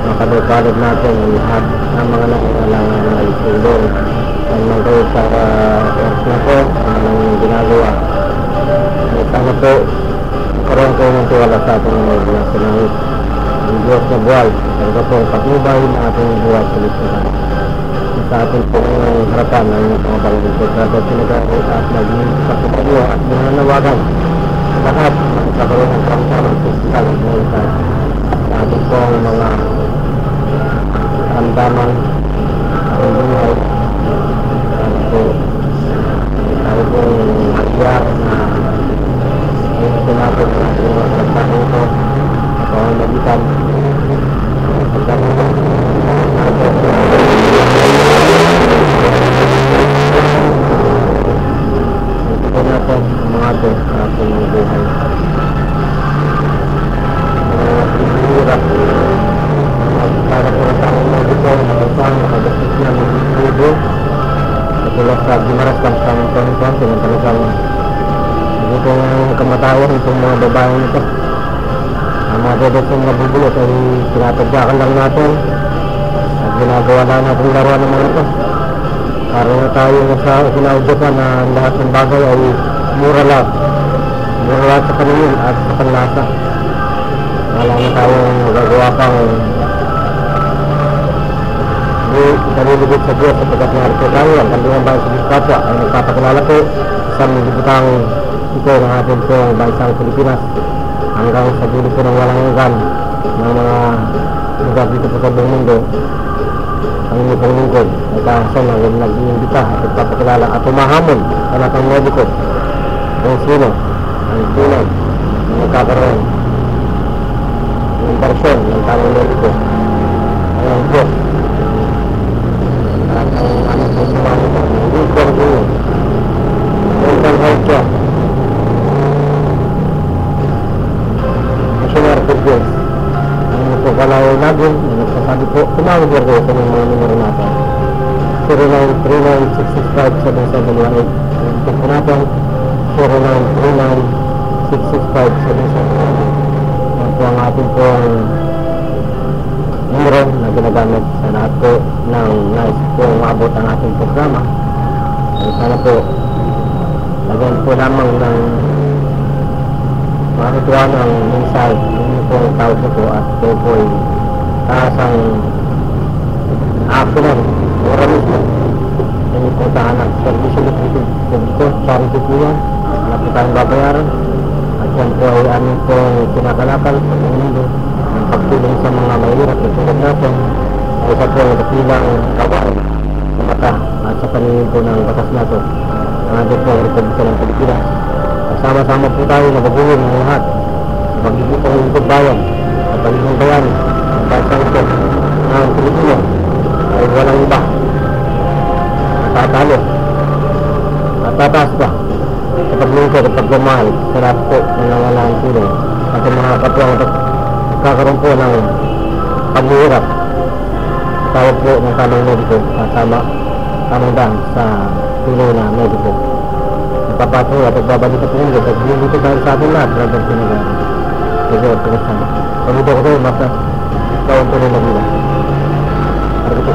makabalod natin lahat ng mga nangangailangan na itulong. Naman kayo sa oras na po, ang ginagawa. Sana po, karoon ko ng tiwala sa ating mga sinangit. Ang Diyos na buhay, talaga po ang patnubay na ating buhay sa lipunan. Sa ating pong harapan ng mga balagod sa ating sinagay at maging pagkakaliwa at nananawagan sa lahat ng kakaroon ng karamdaman physical at mental sa ating pong mga karamdaman ating buhay. Tayo pong magsiyak na gusto natin na ating mga karamdaman ito at ang magitan pagkakaroon natin mga ito sa ating buhay. Hirap para po sa aking mga ito nakasang nakagasit na ng libo katulad sa Gimaras Kampang Tonton tinatalagang itong kamatawan itong mga babaeng ito ang mga dedetong nabubulot ay tinatagyakan lang natin at ginagawa lang natin laruan ng mga ito para na tayo sa sinaudio pa na lahat ng bagay ay mura lang sa paningin at sa panlasa. Wala na tayong magagawa pang nalilibig sa Diyos sapagkat narito tayo ang kandungan bayan sa Diskatwa ay nagpapakilala po sa milibutang ito ng ating pong bansang Pilipinas hanggang sa dulo po ng walang hanggan ng mga lugar dito po sa buong mundo. Ang inyong pong lingkod ay kahasan na nag-iimbita at nagpapakilala at umahamon sa lahat ng mediko kung sino ang tunay na nagkakaroon ng impresyon ng tamang mediko ay ang Diyos at ang aming pong sumali ko hindi ko ang inyo mental health care missionary for Diyos. Ang po pala ay laging nagsasabi po, tumawag lang kayo sa mga numero natin 0939-665-7718. Ito po natin 0939-665-7718. Yan po ang ating pong numero na ginagamit sa lahat po ng nais po umabot ang ating programa. Ay sana po lagyan po lamang ng makakituwa ng mensahe yun po ang tawag na po at ito po ay taasang actionan ora mismo yun po tahanan servisyo liquidity publiko charity po yan wala po tayong babayaran at yan po ay aming pong kinakalakal sa mundo ang pagtulong sa mga mahirap na tulad natin ay isa po ang dakilang kawan ng mata at sa paningin po ng batas nato ang ating po ang Republika ng Pilipinas. Sama-sama po tayo na baguhin ng lahat sa pagiging pangungkod bayan at pagiging bayani ang bansang ito ng Pilipino ay walang iba tatalo at tataas pa sa paglungkod at pagmamahal sa lahat po ng nangalang tulong at ang mga kapwang kakaroon po ng paghihirap tawag po ng tamang mediko at tamang daan sa tulong na mediko. Papato at pagbabalik at mundo at dito tayo sa ating lahat ng sinagal medyo at pagkasama pagkito ko tayo basta ikaw ang tuloy na bila. Arito